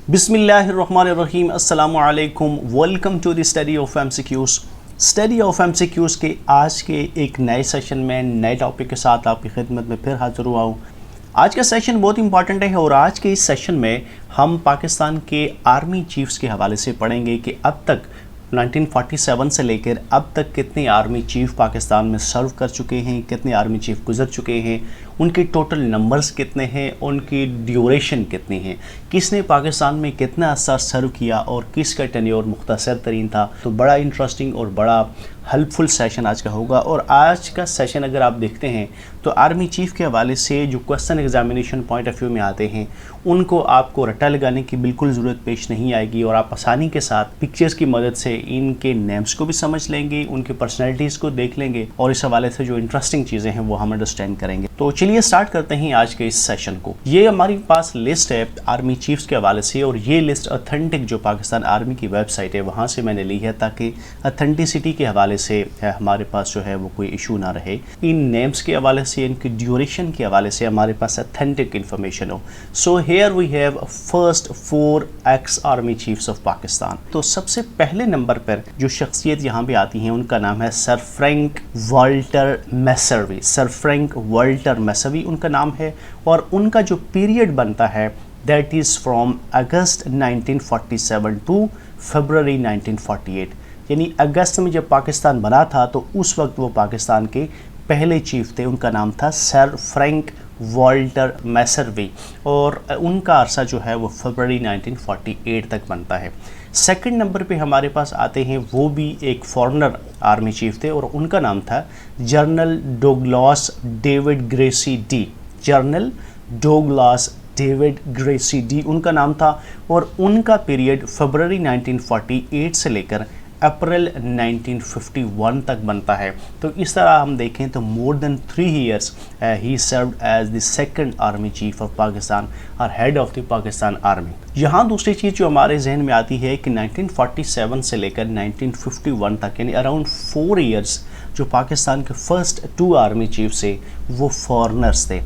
बिस्मिल्लाहिर्रहमानिर्रहीम अस्सलामु अलैकुम। Welcome to the study of MCQs. Study of MCQs के आज के एक नए सेशन में नए टॉपिक के साथ आपकी खिदमत में फिर हाज़िर हुआ हूँ। आज का सेशन बहुत इंपॉर्टेंट है और आज के इस सेशन में हम पाकिस्तान के आर्मी चीफ्स के हवाले से पढ़ेंगे कि अब तक 1947 से लेकर अब तक कितने आर्मी चीफ पाकिस्तान में सर्व कर चुके हैं, कितने आर्मी चीफ गुजर चुके हैं, उनके टोटल नंबर्स कितने हैं, उनकी ड्यूरेशन कितनी है, किसने पाकिस्तान में कितना अर्सा सर्व किया और किसका टेन्योर मुख्तसर तरीन था। तो बड़ा इंटरेस्टिंग और बड़ा हेल्पफुल सेशन आज का होगा। और आज का सेशन अगर आप देखते हैं तो आर्मी चीफ के हवाले से जो question examination point of view में आते हैं उनको आपको रट्टा लगाने की बिल्कुल ज़रूरत पेश नहीं आएगी और आप आसानी के साथ पिक्चर्स की मदद से इनके नेम्स को भी समझ लेंगे, उनकी पर्सनैलिटीज़ को देख लेंगे और इस हवाले से जो इंटरेस्टिंग चीज़ें हैं वो हम अंडरस्टैंड करेंगे। तो चलिए स्टार्ट करते हैं आज के इस सेशन को। ये हमारे पास लिस्ट है आर्मी चीफ्स के हवाले से और ये लिस्ट ऑथेंटिक जो पाकिस्तान आर्मी की वेबसाइट है वहाँ से मैंने ली है ताकि ऑथेंटिसिटी के हवाले से हमारे पास जो है वो कोई इशू ना रहे। इन नेम्स के हवाले से, इनकी ड्यूरेशन के हवाले से हमारे पास ऑथेंटिक इन्फॉर्मेशन हो। So here we have first 4 ex army chiefs of Pakistan. तो सबसे पहले नंबर पर जो शख्सियत यहाँ पे आती हैं उनका नाम है sir Frank Walter Messervy. Sir Frank Walter Messervy उनका नाम है और उनका जो पीरियड बनता है that is from August 1947 to February 1948। यानी अगस्त में जब पाकिस्तान बना था तो उस वक्त वो पाकिस्तान के पहले चीफ थे। उनका नाम था सर फ्रैंक वाल्टर मैसर्वी और उनका अरसा जो है वो फरवरी 1948 तक बनता है। सेकंड नंबर पे हमारे पास आते हैं, वो भी एक फॉरेनर आर्मी चीफ थे और उनका नाम था जनरल डोगलास डेविड ग्रेसी डी। जनरल डोगलास डेविड ग्रेसी डी उनका नाम था और उनका पीरियड फरवरी 1948 से लेकर अप्रैल 1951 तक बनता है। तो इस तरह हम देखें तो more than 3 years he served as the second army chief of Pakistan और head of the Pakistan army. यहाँ दूसरी चीज़ जो हमारे जहन में आती है कि 1947 से लेकर 1951 तक यानी अराउंड 4 years जो पाकिस्तान के फर्स्ट 2 आर्मी चीफ से वो फॉरेनर्स थे।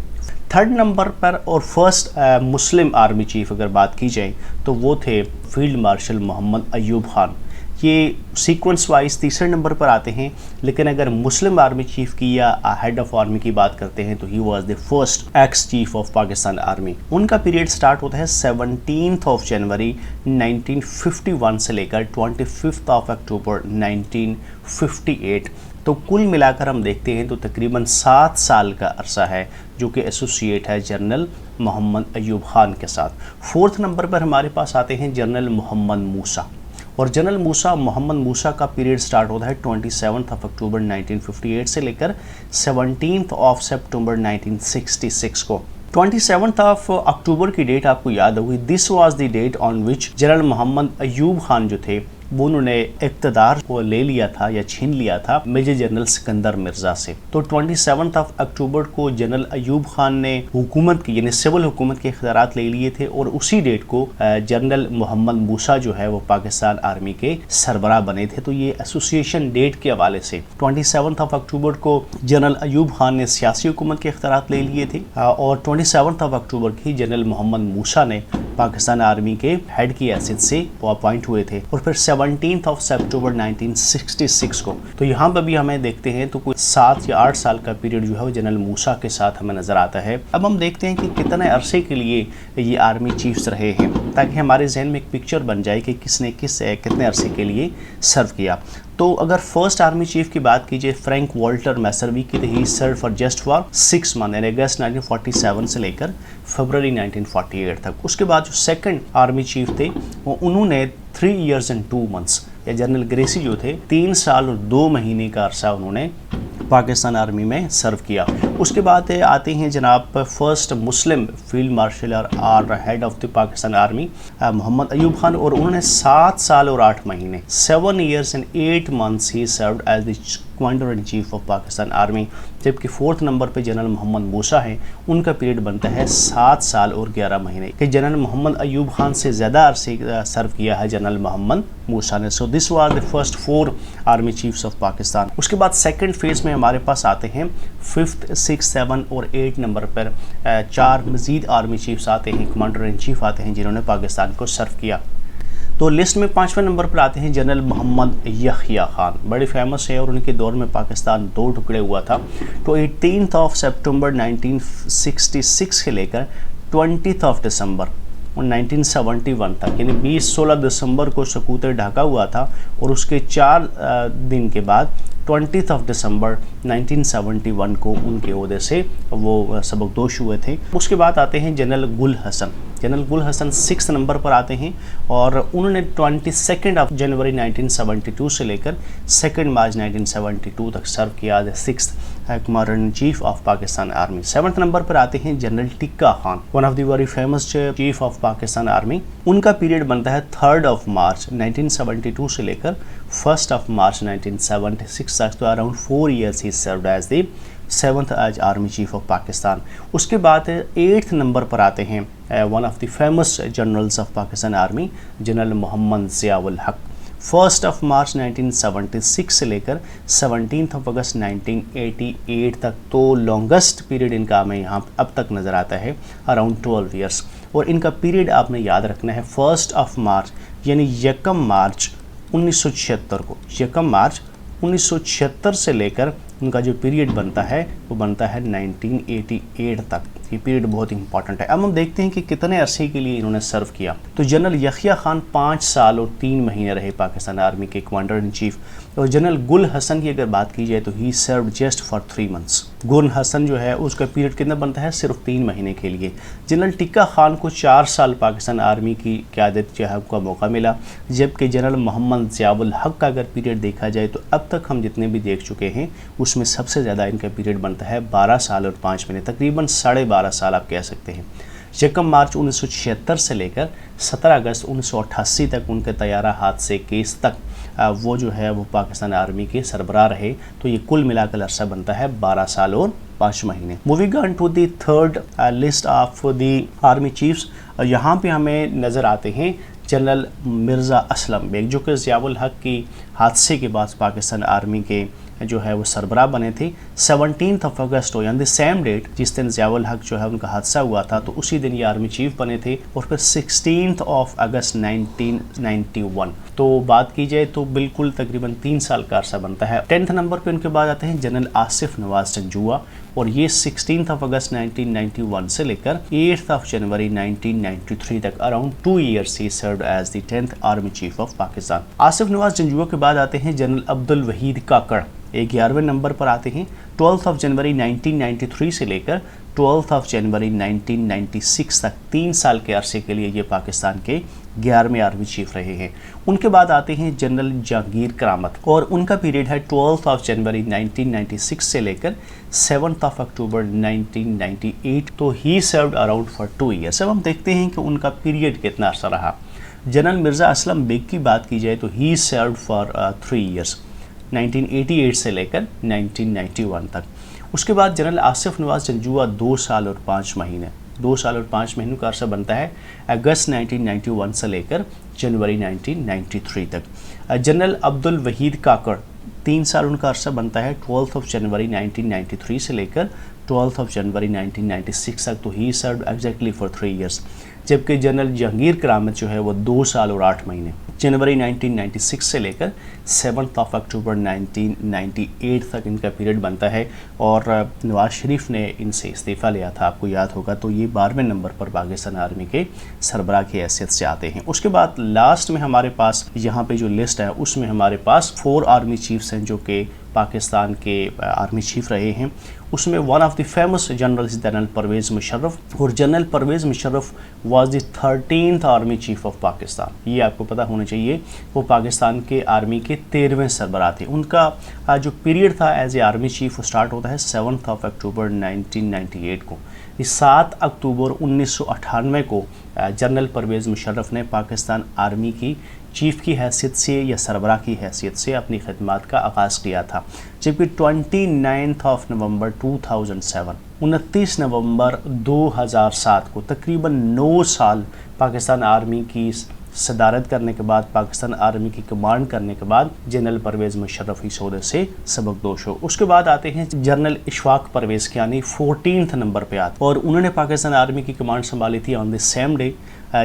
थर्ड नंबर पर और फर्स्ट मुस्लिम आर्मी चीफ अगर बात की जाए तो वो थे फील्ड मार्शल मोहम्मद अयूब खान। ये सीक्वेंस वाइज तीसरे नंबर पर आते हैं, लेकिन अगर मुस्लिम आर्मी चीफ की या हेड ऑफ आर्मी की बात करते हैं तो he was the first ex chief of Pakistan army. उनका पीरियड स्टार्ट होता है 17 जनवरी 1951 से लेकर 25 अक्टूबर 1958। तो कुल मिलाकर हम देखते हैं तो तकरीबन 7 साल का अरसा है जो कि एसोसिएट है जनरल मोहम्मद अयूब खान के साथ। फोर्थ नंबर पर हमारे पास आते हैं जनरल मोहम्मद मूसा और जनरल मोहम्मद मूसा का पीरियड स्टार्ट होता है 27 अक्टूबर 1958 से लेकर 17 सितंबर 1966 को। 27 अक्टूबर की डेट आपको याद होगी, this was the date on which general Mohammad Ayub Khan जो थे वो उन्होंने इक़्तिदार को ले लिया था या छीन लिया था मेजर जनरल सिकंदर मिर्ज़ा से। तो 27 अक्टूबर को जनरल अयूब खान ने हुकूमत की यानी सिविल हुकूमत के इख्तियारात ले लिए थे और उसी डेट को जनरल मोहम्मद मूसा जो है वो पाकिस्तान आर्मी के सरबराह बने थे। तो ये एसोसिएशन डेट के हवाले से 27 अक्टूबर को जनरल अयूब खान ने सियासी हुकूमत के इख्तियारात ले लिए थे और 27 अक्टूबर की जनरल मोहम्मद मूसा ने पाकिस्तान आर्मी के हेड की हैसियत से वो अपॉइंट हुए थे और फिर 17 सितंबर 1966 को। तो यहाँ पर भी हमें देखते हैं तो कोई 7 या 8 साल का पीरियड जो है वो जनरल मूसा के साथ हमें नज़र आता है। अब हम देखते हैं कि कितने अरसे के लिए ये आर्मी चीफ्स रहे हैं ताकि हमारे जहन में एक पिक्चर बन जाए कि किसने कितने अरसे के लिए सर्व किया। तो अगर फर्स्ट आर्मी चीफ की बात कीजिए फ्रैंक वाल्टर मैसर्वी की, तो he serve for just for 6 month यानी अगस्त 1947 से लेकर फरवरी 1948 तक। उसके बाद जो सेकंड आर्मी चीफ थे वो उन्होंने 3 years and 2 months या जनरल ग्रेसी जो थे 3 साल और 2 महीने का अरसा उन्होंने पाकिस्तान आर्मी में सर्व किया। उसके बाद आते हैं जनाब फर्स्ट मुस्लिम फील्ड मार्शल और head of the Pakistan army Mohammad Ayub Khan और उन्होंने 7 साल और 8 महीने 7 years and 8 months ही served as the commander in chief of Pakistan army. जबकि 4th नंबर पे जनरल मोहम्मद मूसा हैं, उनका पीरियड बनता है 7 साल और 11 महीने। कि जनरल मोहम्मद अयूब खान से ज़्यादा अरसे सर्व किया है जनरल मोहम्मद मूसा ने। So this was the first 4 army chiefs of Pakistan. उसके बाद सेकंड फेज़ में हमारे पास आते हैं 5th, 6th, 7 और 8 नंबर पर 4 मज़ीद आर्मी चीफ्स आते हैं, कमांडर इन चीफ आते हैं जिन्होंने पाकिस्तान को सर्व किया। तो लिस्ट में 5वें नंबर पर आते हैं जनरल मोहम्मद यहिया खान, बड़े फेमस है और उनके दौर में पाकिस्तान 2 टुकड़े हुआ था। तो 18 सितंबर 1966 से लेकर 20 दिसंबर 1971 तक, यानी 16 दिसंबर को सकूत ढाका हुआ था और उसके 4 दिन के बाद 20 दिसंबर 1971 को उनके ओहदे से वो सबकदोश हुए थे। उसके बाद आते हैं general Gul Hasan. General Gul Hasan 6th number पर आते हैं और उन्होंने 22 जनवरी 1972 से लेकर 2 मार्च 1972 तक सर्व किया as 6th commander in chief of Pakistan army. 7th number पर आते हैं general Tikka Khan, one of the very famous chief of Pakistan army. उनका पीरियड बनता है 3 मार्च 1972 से लेकर 1 मार्च 1976 तक। तो around 4 years he served as the 7th as army chief of Pakistan. उसके बाद 8th नंबर पर आते हैं one of the famous generals of Pakistan army, general Mohammad Ziaul Haq. 1 मार्च 1976 से लेकर 17 अगस्त 1988 तक। तो लॉन्गेस्ट पीरियड इनका हमें यहाँ अब तक नज़र आता है, अराउंड 12 years। और इनका पीरियड आपने याद रखना है 1 मार्च यानी 1 मार्च 1976 को, 1 मार्च 1976 से लेकर उनका जो पीरियड बनता है वो बनता है 1988 तक। ये पीरियड बहुत इंपॉर्टेंट है। अब हम देखते हैं कि कितने अरसे के लिए इन्होंने सर्व किया। तो जनरल यहिया खान 5 साल और 3 महीने रहे पाकिस्तान आर्मी के कमांडर इन चीफ। और जनरल गुल हसन की अगर बात की जाए तो he serve just for 3 months। गुल हसन जो है उसका पीरियड कितना बनता है, सिर्फ 3 महीने के लिए। जनरल टिक्का खान को 4 साल पाकिस्तान आर्मी की क़यादत जो है का मौका मिला। जबकि जनरल मोहम्मद ज़ियाउल हक का अगर पीरियड देखा जाए तो अब तक हम जितने भी देख चुके हैं उसमें सबसे ज़्यादा इनका पीरियड बनता है 12 साल और 5 महीने, तकरीबन 12.5 साल आप कह सकते हैं। 1 मार्च 1976 से लेकर 17 अगस्त 1988 तक उनके तैयारा हादसे केस तक वो जो है वो पाकिस्तान आर्मी के सरबराह रहे। तो ये कुल मिलाकर अरसा बनता है 12 साल और 5 महीने। Moving on to the third list of the army chiefs, यहाँ पे हमें नज़र आते हैं जनरल मिर्ज़ा असलम बेग, जो कि ज़ियाउल हक की हादसे के बाद पाकिस्तान आर्मी के जो है वो सरबराह बने थे। 17 अगस्त को यानी सेम डेट जिस दिन ज़ियाउल हक जो है उनका हादसा हुआ था, तो उसी दिन ये आर्मी चीफ बने थे। और फिर 16 अगस्त 1991। तो बात की जाए तो बिल्कुल तकरीबन 3 साल का अरसा बनता है। 10th नंबर पे उनके बाद आते हैं जनरल आसिफ नवाज जंजुआ, और ये 16 अगस्त 1991 से लेकर 8 जनवरी 1993 तक around 2 years he served as the 10th army chief of Pakistan. Asif Nawaz Janjua के बाद आते हैं जनरल अब्दुल वहीद काकड़, 11वें नंबर पर आते हैं। 12 जनवरी 1993 से लेकर 12 जनवरी 1996 तक 3 साल के अरसे के लिए ये पाकिस्तान के 11वें आर्मी चीफ रहे हैं। उनके बाद आते हैं जनरल जहांगीर करामत, और उनका पीरियड है 12 जनवरी 1996 से लेकर 7 अक्टूबर 1998। तो ही सर्व्ड अराउंड फॉर 2 years। अब हम देखते हैं कि उनका पीरियड कितना अरसा रहा। जनरल मिर्ज़ा असलम बेग की बात की जाए तो ही सर्व्ड फॉर 3 years, 1988 से लेकर 1991 तक। उसके बाद जनरल आसिफ नवाज जंजुआ 2 साल और 5 महीने, 2 साल और 5 महीनों का अरसा बनता है अगस्त 1991 से लेकर जनवरी 1993 तक। जनरल अब्दुल वहीद काकड़ 3 साल उनका अरसा बनता है 12 जनवरी 1993 से लेकर 12 जनवरी 1996 तक। तो ही सर्व्ड एग्जैक्टली फॉर 3 years। जबकि जनरल जहांगीर करामत जो है वो 2 साल और 8 महीने, जनवरी 1996 से लेकर 7 अक्टूबर 1998 तक इनका पीरियड बनता है। और नवाज शरीफ ने इनसे इस्तीफ़ा लिया था, आपको याद होगा। तो ये 12वें नंबर पर पाकिस्तान आर्मी के सरबराह की हैसियत से आते हैं। उसके बाद लास्ट में हमारे पास यहाँ पे जो लिस्ट है उसमें हमारे पास 4 आर्मी चीफ्स हैं जो कि पाकिस्तान के आर्मी चीफ रहे हैं। उसमें one of the famous generals general Pervez Musharraf, और general Pervez Musharraf was the 13th army chief of Pakistan. ये आपको पता होना चाहिए। वो पाकिस्तान के आर्मी के 13वें सरबराह थे। उनका जो पीरियड था एज ए आर्मी चीफ वो स्टार्ट होता है 7 अक्टूबर 1998 को। 7 अक्टूबर 1998 को जनरल परवेज़ मुशर्रफ ने पाकिस्तान आर्मी की चीफ़ की हैसियत से या सरबराह की हैसियत से अपनी खिदमत का आगाज़ किया था, जबकि 29 नवंबर 2007 29 नवंबर 2007 को तकरीबन 9 साल पाकिस्तान आर्मी की सदारत करने के बाद, पाकिस्तान आर्मी की कमांड करने के बाद जनरल परवेज़ मुशर्रफ इस ओहदे से सबकदोश हो। उसके बाद आते हैं जनरल इशफाक परवेज़ कियानी 14 नंबर पे आते, और उन्होंने पाकिस्तान आर्मी की कमांड संभाली थी ऑन द सेम डे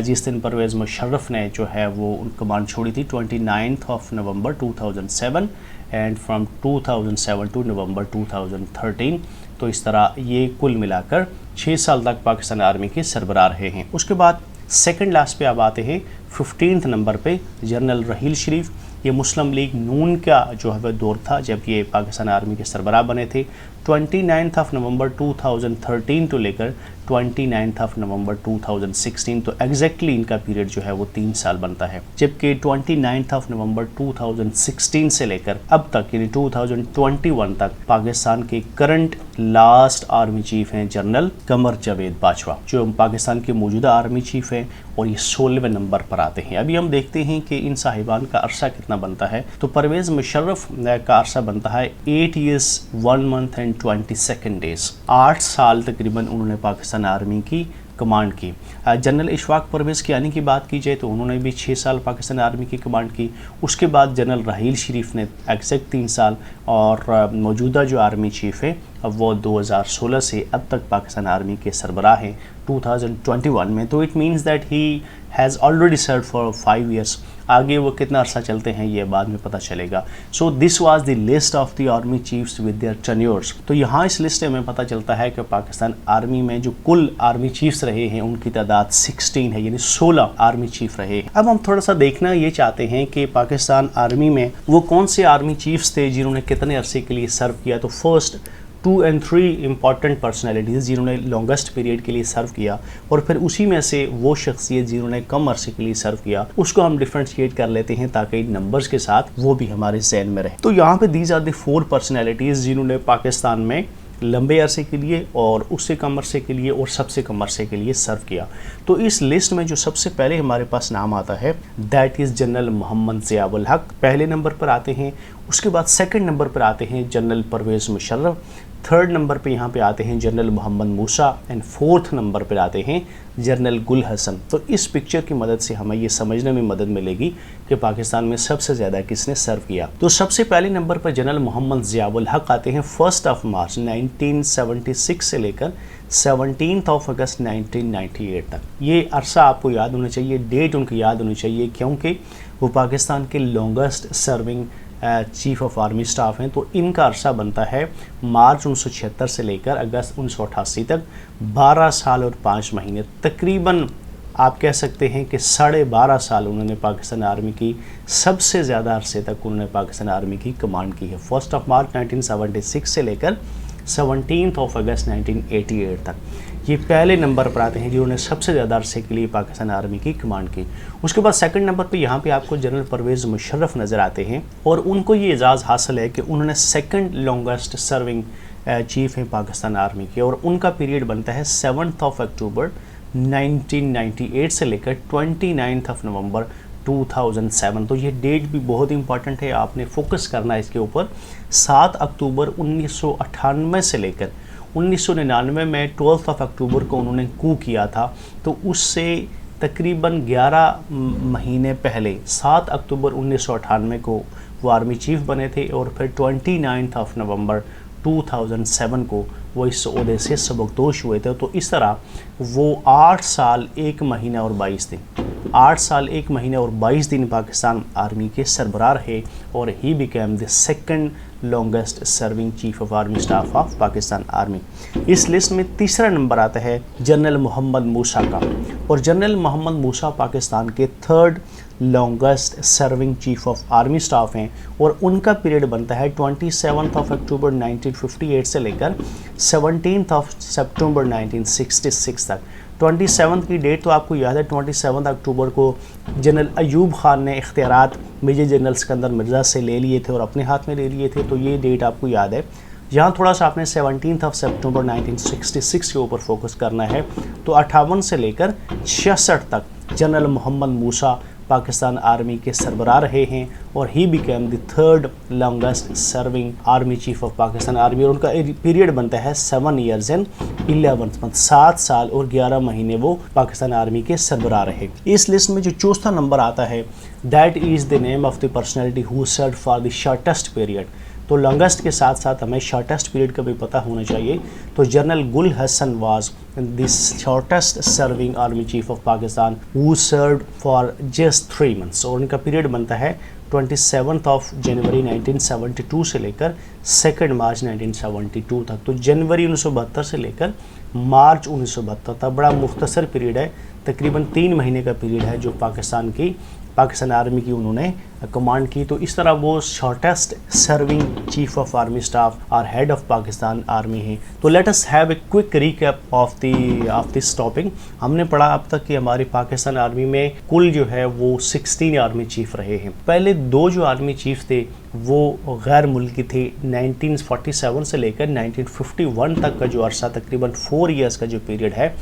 जिस दिन परवेज़ मुशर्रफ ने जो है वो कमांड छोड़ी थी, 29 नवंबर 2007 एंड फ्राम 2007 टू नवंबर 2013। तो इस तरह ये कुल मिलाकर 6 साल तक पाकिस्तान आर्मी के सरबराह रहे हैं। उसके बाद सेकंड लास्ट पे अब आते हैं 15 नंबर पे जनरल रहील शरीफ। ये मुस्लिम लीग नून का जो है वह दौर था जब ये पाकिस्तान आर्मी के सरबराह बने थे। 29 नवंबर 2013 to लेकर 29 नवंबर 2016, तो एग्जैक्टली इनका पीरियड जो है वो 3 साल बनता है। जबकि 29 नवंबर 2016 से लेकर अब तक यानी 2021 तक पाकिस्तान के करंट लास्ट आर्मी चीफ हैं जनरल कमर जावेद बाजवा, जो पाकिस्तान के मौजूदा आर्मी चीफ हैं, और ये 16वें नंबर पर आते हैं। अभी हम देखते हैं कि इन साहिबान का अरसा कितना बनता है। तो परवेज़ मुशर्रफ का अरसा बनता है 8 years 1 month and 22 days। 8 साल तकरीबन उन्होंने पाकिस्तान आर्मी की कमांड की। जनरल इशफाक परवेज़ कियानी की बात की जाए तो उन्होंने भी 6 साल पाकिस्तान आर्मी की कमांड की। उसके बाद जनरल रहील शरीफ ने एग्जैक्ट 3 साल, और मौजूदा जो आर्मी चीफ़ है अब वो 2016 से अब तक पाकिस्तान आर्मी के सरबराह हैं 2021 में। तो it means that he has already serve for 5 years। आगे वो कितना अरसा चलते हैं ये बाद में पता चलेगा। So this was the list of the army chiefs with their tenures. तो यहाँ इस लिस्ट में पता चलता है कि पाकिस्तान आर्मी में जो कुल आर्मी चीफ्स रहे हैं उनकी तादाद 16 है, यानी 16 आर्मी चीफ रहे। अब हम थोड़ा सा देखना ये चाहते हैं कि पाकिस्तान आर्मी में वो कौन से आर्मी चीफ्स थे जिन्होंने कितने अरसे के लिए सर्व किया। तो फर्स्ट 2 and 3 इंपॉर्टेंट पर्सनैलिटीज़ जिन्होंने लॉन्गेस्ट पीरियड के लिए सर्व किया, और फिर उसी में से वो शख्सियत जिन्होंने कम अरसे के लिए सर्व किया उसको हम डिफ्रेंशिएट कर लेते हैं ताकि नंबर्स के साथ वो भी हमारे ज़हन में रहे। तो यहाँ पे दीज आर द 4 पर्सनैलिटीज़ जिन्होंने पाकिस्तान में लंबे अरसे के लिए और उससे कम अरसे के लिए और सबसे कम अरसे के लिए सर्व किया। तो इस लिस्ट में जो सबसे पहले हमारे पास नाम आता है that is general Mohammad Ziaul Haq, पहले नंबर पर आते हैं। उसके बाद सेकंड नंबर पर आते हैं general Pervez Musharraf, third number पे यहाँ पे आते हैं general Mohammad Musa, and fourth number पर आते हैं जनरल गुल हसन। तो इस पिक्चर की मदद से हमें ये समझने में मदद मिलेगी कि पाकिस्तान में सबसे ज़्यादा किसने सर्व किया। तो सबसे पहले नंबर पर जनरल मोहम्मद ज़ियाउल हक आते हैं 1 मार्च 1976 से लेकर 17 अगस्त 1998 तक। ये अरसा आपको याद होना चाहिए, डेट उनकी याद होनी चाहिए, क्योंकि वो पाकिस्तान के longest serving chief of army staff हैं। तो इनका अरसा बनता है मार्च 1976 से लेकर अगस्त 1988 तक, 12 साल और 5 महीने, तकरीबन आप कह सकते हैं कि 12.5 साल उन्होंने पाकिस्तान आर्मी की सबसे ज़्यादा अरसे तक उन्होंने पाकिस्तान आर्मी की कमांड की है। 1 मार्च 1976 से लेकर 17 अगस्त 1988 तक। ये पहले नंबर पर आते हैं जिन्होंने सबसे ज़्यादा अरसे के लिए पाकिस्तान आर्मी की कमांड की। उसके बाद सेकंड नंबर पे यहाँ पे आपको जनरल परवेज़ मुशर्रफ नज़र आते हैं, और उनको ये एजाज़ हासिल है कि उन्होंने सेकंड लॉन्गेस्ट सर्विंग चीफ हैं पाकिस्तान आर्मी के, और उनका पीरियड बनता है 7 अक्टूबर 1998 से लेकर 29 नवंबर 2007। तो ये डेट भी बहुत इंपॉर्टेंट है, आपने फोकस करना है इसके ऊपर। 7 अक्टूबर 1998 से लेकर 1999 में 12 अक्टूबर को उन्होंने कू किया था। तो उससे तकरीबन 11 महीने पहले 7 अक्टूबर 1998 को वो आर्मी चीफ बने थे, और फिर 29 नवंबर 2007 को वो इस ओहदे से सबकदोश हुए थे। तो इस तरह वो 8 साल 1 महीना और 22 दिन 8 साल 1 महीने और 22 दिन पाकिस्तान आर्मी के सरबराह रहे, और he became the second longest serving chief of army staff of Pakistan army. इस लिस्ट में तीसरा नंबर आता है जनरल मोहम्मद मूसा का, और जनरल मोहम्मद मूसा पाकिस्तान के third longest serving chief of army staff हैं, और उनका पीरियड बनता है 27 अक्टूबर 1958 से लेकर 17 सितंबर 1966 तक। 27 की डेट तो आपको याद है, 27 अक्टूबर को जनरल अयूब खान ने इख्तियारात मेजर जनरल सिकंदर मिर्ज़ा से ले लिए थे और अपने हाथ में ले लिए थे, तो ये डेट आपको याद है। यहाँ थोड़ा सा आपने 17 सितंबर 1966 के ऊपर फोकस करना है। तो 58 से लेकर 66 तक जनरल मोहम्मद मूसा पाकिस्तान आर्मी के सरबराह रहे हैं और he became the third longest serving army chief of Pakistan army. और उनका पीरियड बनता है 7 years and 11 months, 7 साल और 11 महीने वो पाकिस्तान आर्मी के सरबराह रहे। इस लिस्ट में जो चौथा नंबर आता है, that is the name of the personality who served for the shortest period. तो लॉन्गेस्ट के साथ साथ हमें शॉर्टेस्ट पीरियड का भी पता होना चाहिए। तो general Gul Hasan was the shortest serving army chief of Pakistan who served for just 3 months। और उनका पीरियड बनता है 27 जनवरी 1972 से लेकर 2 मार्च 1972 तक। तो जनवरी 1972 से लेकर मार्च 1972 तक बड़ा मुख्तसर पीरियड है, तकरीबन 3 महीने का पीरियड है जो पाकिस्तान आर्मी की उन्होंने कमांड की। तो इस तरह वो shortest serving chief of army staff और हेड ऑफ पाकिस्तान आर्मी हैं। तो let us have a quick recap of this topic. हमने पढ़ा अब तक कि हमारी पाकिस्तान आर्मी में कुल जो है वो 16 आर्मी चीफ रहे हैं। पहले 2 जो आर्मी चीफ थे वो गैर मुल्की थे। 1947 से लेकर 1951 तक का जो अरसा, तकरीबन 4 years का जो पीरियड है,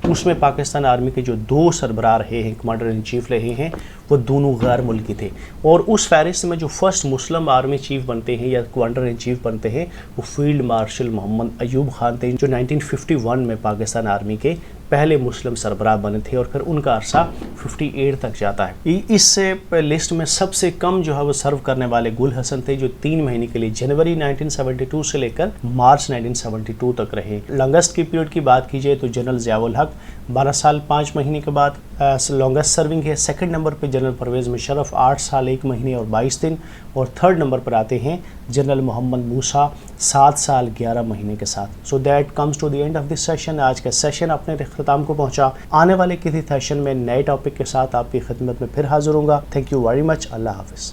उसमें पाकिस्तान आर्मी के जो 2 सरबराह रहे हैं, कमांडर इन चीफ रहे हैं, वो दोनों गैर मुल्की थे। और उस फहरिस्त में जो फर्स्ट मुस्लिम आर्मी चीफ बनते हैं या कमांडर इन चीफ बनते हैं वो फील्ड मार्शल मोहम्मद अयूब खान थे, जो 1951 में पाकिस्तान आर्मी के पहले मुस्लिम सरबराह बने थे और फिर उनका अरसा 58 तक जाता है। इससे लिस्ट में सबसे कम जो है वो सर्व करने वाले गुल हसन थे, जो 3 महीने के लिए जनवरी 1972 से लेकर मार्च 1972 तक रहे। लॉन्गेस्ट की पीरियड की बात कीजिए तो जनरल ज़ियाउल हक 12 साल 5 महीने के बाद लॉन्गेस्ट सर्विंग है। सेकंड नंबर पे जनरल परवेज़ मुशर्रफ 8 साल 1 महीने और 22 दिन। और थर्ड नंबर पर आते हैं जनरल मोहम्मद मूसा 7 साल 11 महीने के साथ। So that comes to the end of this session. आज का सेशन अपने इख्तिताम को पहुंचा। आने वाले किसी सेशन में नए टॉपिक के साथ आपकी खिदमत में फिर हाजिर होऊंगा। Thank you very much. अल्लाह हाफिज़।